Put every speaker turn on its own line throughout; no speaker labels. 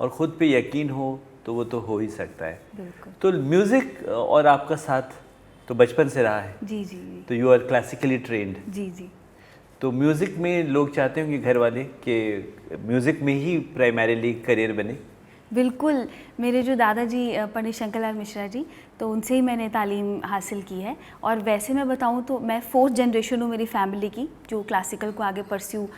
और ख़ुद पे यकीन हो तो वो तो हो ही सकता है।
बिल्कुल।
तो म्यूज़िक और आपका साथ तो बचपन से रहा है।
जी जी जी।
तो यू आर क्लासिकली ट्रेंड।
जी जी।
तो म्यूज़िक में लोग चाहते होंगे घर वाले कि म्यूज़िक में ही प्राइमरीली करियर बने।
बिल्कुल, मेरे जो दादाजी पंडित शंकरलाल मिश्रा जी, तो उनसे ही मैंने तालीम हासिल की है। और वैसे मैं बताऊँ तो मैं 4th जनरेशन हूँ मेरी फैमिली की, जो क्लासिकल को आगे परस्यू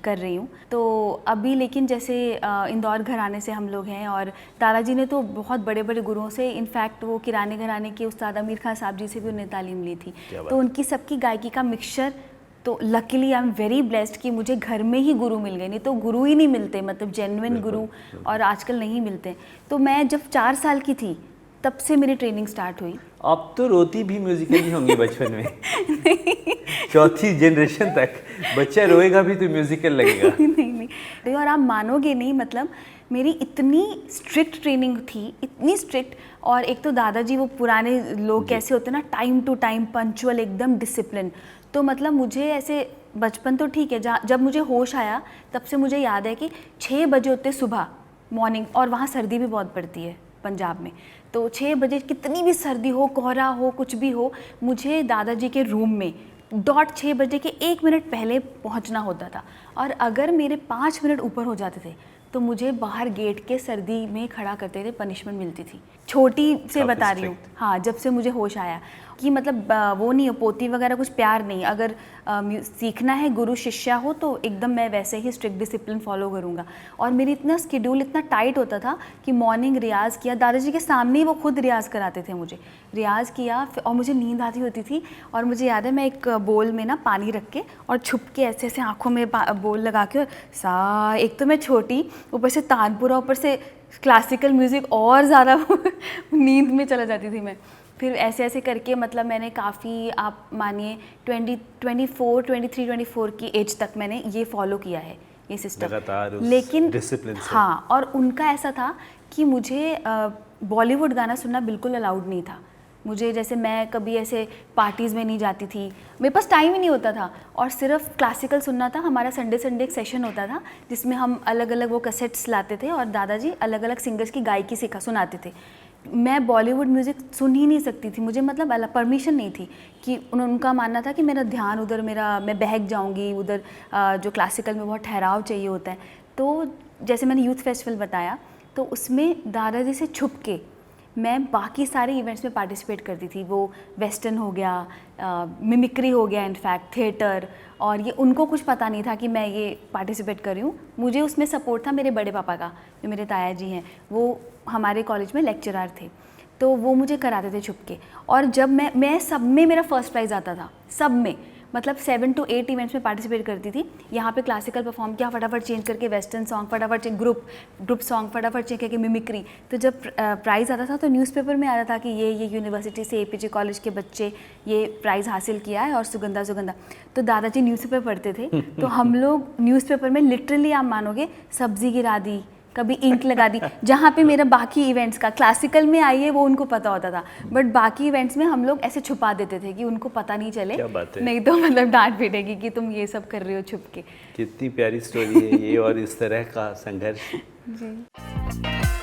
कर रही हूँ। तो अभी लेकिन जैसे इंदौर घराने से हम लोग हैं, और दादाजी ने तो बहुत बड़े बड़े गुरुओं से, इनफैक्ट वो किराने घराने के उस्ताद अमीर खान साहब जी से भी उन्हें तालीम ली थी। तो उनकी सबकी गायकी का मिक्सचर, तो luckily I am very blessed कि मुझे घर में ही गुरु मिल गए। नहीं तो गुरु ही नहीं मिलते, मतलब जेन्युइन गुरु, और आजकल नहीं मिलते। तो मैं जब 4 साल की थी तब से मेरी ट्रेनिंग स्टार्ट हुई।
आप तो रोती भी म्यूजिकली होंगी बचपन में। 4थी जनरेशन तक बच्चा रोएगा भी तो म्यूजिकल लगेगा।
नहीं, और आप मानोगे नहीं, मतलब मेरी इतनी स्ट्रिक्ट ट्रेनिंग थी, इतनी स्ट्रिक्ट। और एक तो दादाजी वो पुराने लोग कैसे होते हैं ना, टाइम टू टाइम पंक्चुअल, एकदम डिसिप्लिन। तो मतलब मुझे ऐसे बचपन तो ठीक है, जब मुझे होश आया तब से मुझे याद है कि 6 बजे होते सुबह मॉर्निंग, और वहाँ सर्दी भी बहुत पड़ती है पंजाब में। तो 6 बजे कितनी भी सर्दी हो, कोहरा हो, कुछ भी हो, मुझे दादाजी के रूम में डॉट 6 बजे के 1 मिनट पहले पहुँचना होता था। और अगर मेरे 5 मिनट ऊपर हो जाते थे तो मुझे बाहर गेट के सर्दी में खड़ा करते थे, पनिशमेंट मिलती थी। छोटी से बता रही हूँ, हाँ, जब से मुझे होश आया कि मतलब वो नहीं हो, पोती वगैरह कुछ प्यार नहीं। अगर सीखना है, गुरु शिष्या हो, तो एकदम मैं वैसे ही स्ट्रिक्ट डिसिप्लिन फॉलो करूँगा। और मेरी इतना स्केड्यूल इतना टाइट होता था कि मॉर्निंग रियाज़ किया, दादाजी के सामने ही वो खुद रियाज़ कराते थे मुझे। रियाज़ किया और मुझे नींद आती होती थी। और मुझे याद है मैं एक बोल में ना पानी रख के और छुप के ऐसे ऐसे आँखों में बोल लगा के, और सा, एक तो मैं छोटी, ऊपर से तानपुरा, ऊपर से क्लासिकल म्यूज़िक, और ज़्यादा नींद में चला जाती थी मैं। फिर ऐसे ऐसे करके मतलब मैंने काफ़ी, आप मानिए 23-24 की एज तक मैंने ये फॉलो किया है, ये सिस्टम
लगातार,
लेकिन
डिसिप्लिन से।
हाँ, और उनका ऐसा था कि मुझे बॉलीवुड गाना सुनना बिल्कुल अलाउड नहीं था। मुझे, जैसे मैं कभी ऐसे पार्टीज़ में नहीं जाती थी, मेरे पास टाइम ही नहीं होता था, और सिर्फ क्लासिकल सुनना था। हमारा संडे एक सेशन होता था जिसमें हम अलग अलग वो कैसेट्स लाते थे, और दादाजी अलग अलग सिंगर्स की गायकी सुनाते थे। मैं बॉलीवुड म्यूज़िक सुन ही नहीं सकती थी, मुझे मतलब अलग परमिशन नहीं थी, कि उनका मानना था कि मेरा ध्यान उधर, मैं बहक जाऊंगी उधर, जो क्लासिकल में बहुत ठहराव चाहिए होता है। तो जैसे मैंने यूथ फेस्टिवल बताया, तो उसमें दादाजी से छुप के मैं बाकी सारे इवेंट्स में पार्टिसिपेट करती थी। वो वेस्टर्न हो गया, मिमिक्री हो गया, इनफैक्ट थिएटर, और ये उनको कुछ पता नहीं था कि मैं ये पार्टिसिपेट कर रही हूँ। मुझे उसमें सपोर्ट था मेरे बड़े पापा का, जो मेरे ताया जी हैं, वो हमारे कॉलेज में लेक्चरर थे, तो वो मुझे कराते थे छुप के। और जब मैं सब में मेरा फर्स्ट प्राइज़ आता था, सब में, मतलब 7 to 8 इवेंट्स में पार्टिसिपेट करती थी। यहाँ पे क्लासिकल परफॉर्म किया, फटाफट चेंज करके वेस्टर्न सॉन्ग, फटाफट चेंज, ग्रुप सॉन्ग फटाफट चेंज करके मिमिक्री। तो जब प्राइज़ आता था तो न्यूज़पेपर में आता था कि ये यूनिवर्सिटी से APJ कॉलेज के बच्चे ये प्राइज़ हासिल किया है, और सुगंधा। तो दादाजी न्यूज़पेपर पढ़ते थे, तो हम लोग न्यूज़पेपर में लिटरली, आप मानोगे, सब्ज़ी गिरा दी, कभी इंक लगा दी। जहाँ पे मेरा बाकी इवेंट्स का, क्लासिकल में आई है वो उनको पता होता था, बट बाकी इवेंट्स में हम लोग ऐसे छुपा देते थे कि उनको पता नहीं चले।
क्या बात है।
नहीं तो मतलब डांट पीटेगी कि तुम ये सब कर रहे हो छुप के।
कितनी प्यारी स्टोरी है ये, और इस तरह का संघर्ष।
जी।